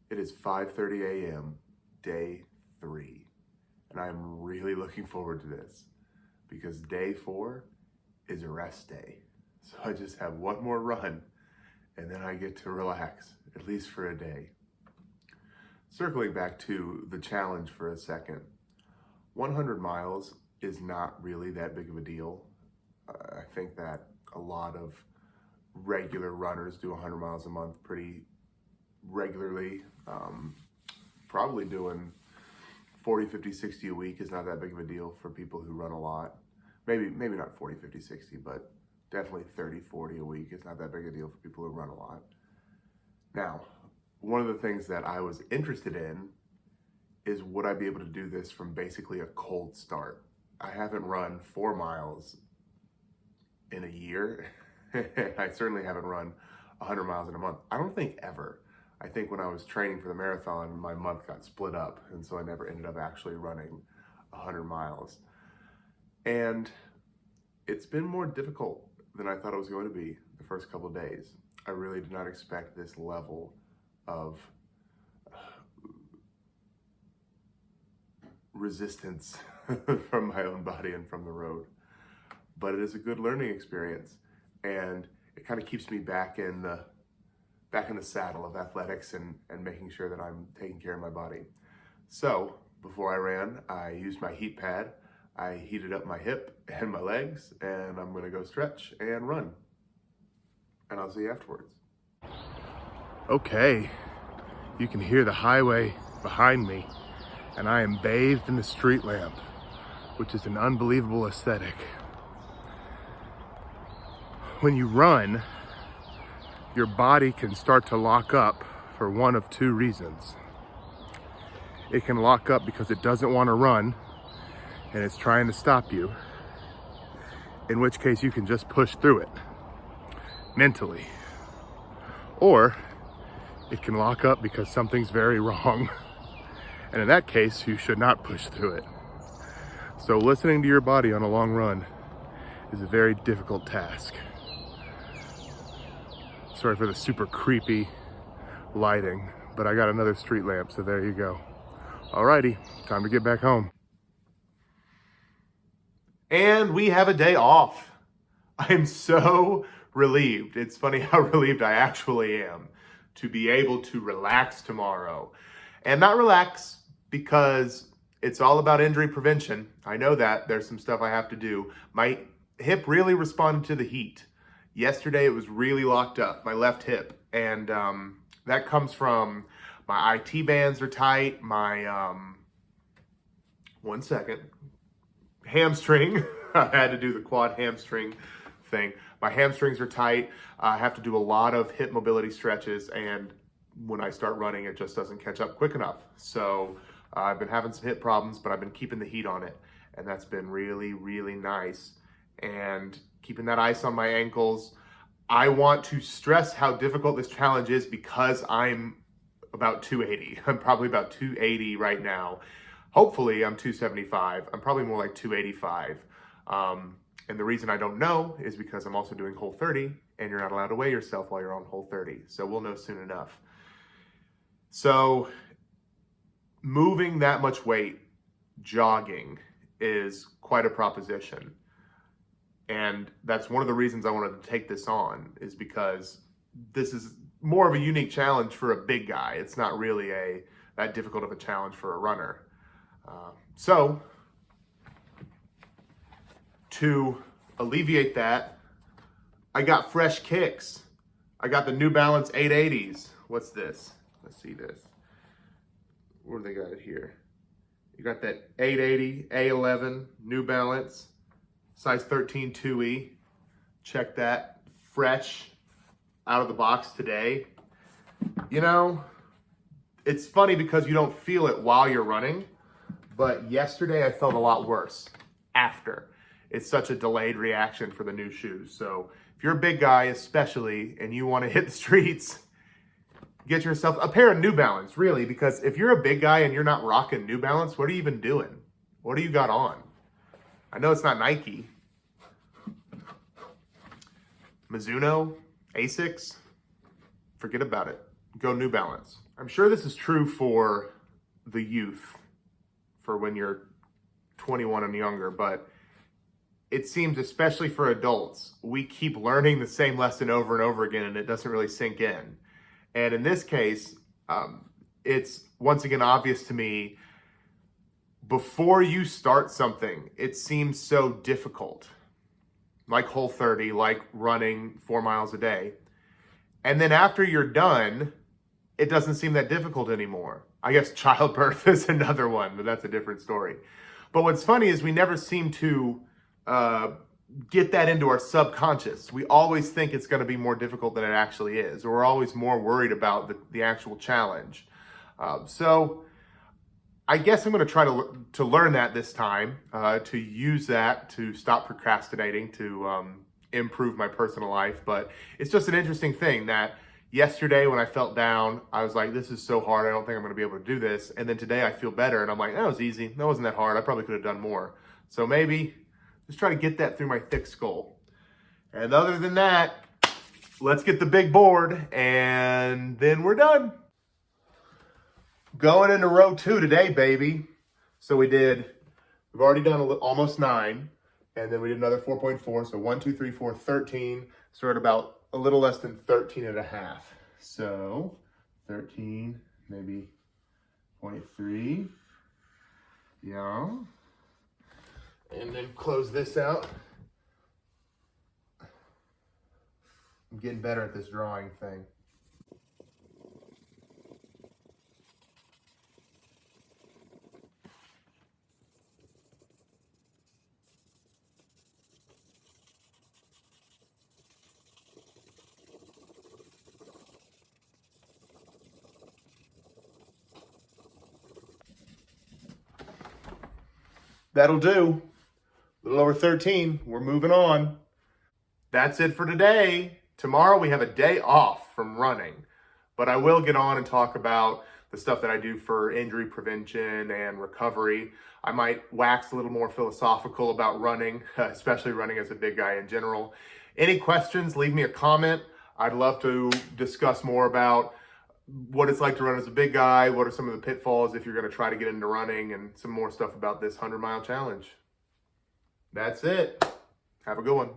It is 5:30 a.m., day 3, and I'm really looking forward to this because day 4 is a rest day. So I just have one more run and then I get to relax, at least for a day. Circling back to the challenge for a second, 100 miles is not really that big of a deal. I think that a lot of regular runners do 100 miles a month pretty regularly. Probably doing 40, 50, 60 a week is not that big of a deal for people who run a lot. Maybe not 40, 50, 60, but definitely 30, 40 a week is not that big a deal for people who run a lot. Now, one of the things that I was interested in is would I be able to do this from basically a cold start? I haven't run 4 miles in a year. I certainly haven't run 100 miles in a month. I don't think ever. I think when I was training for the marathon, my month got split up, and so I never ended up actually running 100 miles. And it's been more difficult than I thought it was going to be the first couple of days. I really did not expect this level of resistance from my own body and from the road. But it is a good learning experience, and it kind of keeps me back in the saddle of athletics and making sure that I'm taking care of my body. So before I ran, I used my heat pad. I heated up my hip and my legs, and I'm gonna go stretch and run. And I'll see you afterwards. Okay, you can hear the highway behind me, and I am bathed in the street lamp, which is an unbelievable aesthetic. When you run, your body can start to lock up for one of two reasons. It can lock up because it doesn't want to run and it's trying to stop you, in which case you can just push through it mentally. Or it can lock up because something's very wrong, and in that case you should not push through it. So listening to your body on a long run is a very difficult task. Sorry for the super creepy lighting, but I got another street lamp, so there you go. Alrighty, time to get back home. And we have a day off. I'm so relieved. It's funny how relieved I actually am to be able to relax tomorrow. And not relax because it's all about injury prevention. I know that there's some stuff I have to do. My hip really responded to the heat. Yesterday, it was really locked up, my left hip, and that comes from my IT bands are tight, my, one second, hamstring. I had to do the quad hamstring thing. My hamstrings are tight. I have to do a lot of hip mobility stretches, and when I start running, it just doesn't catch up quick enough. So I've been having some hip problems, but I've been keeping the heat on it, and that's been really, really nice. And keeping that ice on my ankles. I want to stress how difficult this challenge is because I'm about 280. I'm probably about 280 right now. Hopefully I'm 275. I'm probably more like 285. And the reason I don't know is because I'm also doing Whole 30, and you're not allowed to weigh yourself while you're on Whole 30. So we'll know soon enough. So moving that much weight, jogging, is quite a proposition. And that's one of the reasons I wanted to take this on, is because this is more of a unique challenge for a big guy. It's not really that difficult of a challenge for a runner. So to alleviate that, I got fresh kicks. I got the New Balance 880s. What's this? Let's see this. Where do they got it here? You got that 880 A11 New Balance. Size 13 2E. Check that. Fresh out of the box today. You know, it's funny because you don't feel it while you're running, but yesterday I felt a lot worse after. It's such a delayed reaction for the new shoes. So if you're a big guy especially and you want to hit the streets, get yourself a pair of New Balance, really, because if you're a big guy and you're not rocking New Balance, what are you even doing? What do you got on? I know it's not Nike. Mizuno, Asics, forget about it. Go New Balance. I'm sure this is true for the youth, for when you're 21 and younger, but it seems, especially for adults, we keep learning the same lesson over and over again and it doesn't really sink in. And in this case, it's once again obvious to me, before you start something, it seems so difficult, like Whole30, like running 4 miles a day. And then after you're done, it doesn't seem that difficult anymore. I guess childbirth is another one, but that's a different story. But what's funny is we never seem to get that into our subconscious. We always think it's going to be more difficult than it actually is, or we're always more worried about the actual challenge. So I guess I'm going to try to learn that this time, to use that to stop procrastinating, to improve my personal life. But it's just an interesting thing that yesterday when I felt down, I was like, this is so hard. I don't think I'm going to be able to do this. And then today I feel better and I'm like, that was easy. That wasn't that hard. I probably could have done more. So maybe just try to get that through my thick skull. And other than that, let's get the big board and then we're done. Going into row 2 today, baby. So we've already done almost 9. And then we did another 4.4. So 1, 2, 3, 4, 13. So we're at about a little less than 13 and a half. So 13, maybe 0.3. Yeah. And then close this out. I'm getting better at this drawing thing. That'll do. A little over 13. We're moving on. That's it for today. Tomorrow we have a day off from running, but I will get on and talk about the stuff that I do for injury prevention and recovery. I might wax a little more philosophical about running, especially running as a big guy in general. Any questions, leave me a comment. I'd love to discuss more about what it's like to run as a big guy, what are some of the pitfalls if you're going to try to get into running, and some more stuff about this 100-mile challenge. That's it. Have a good one.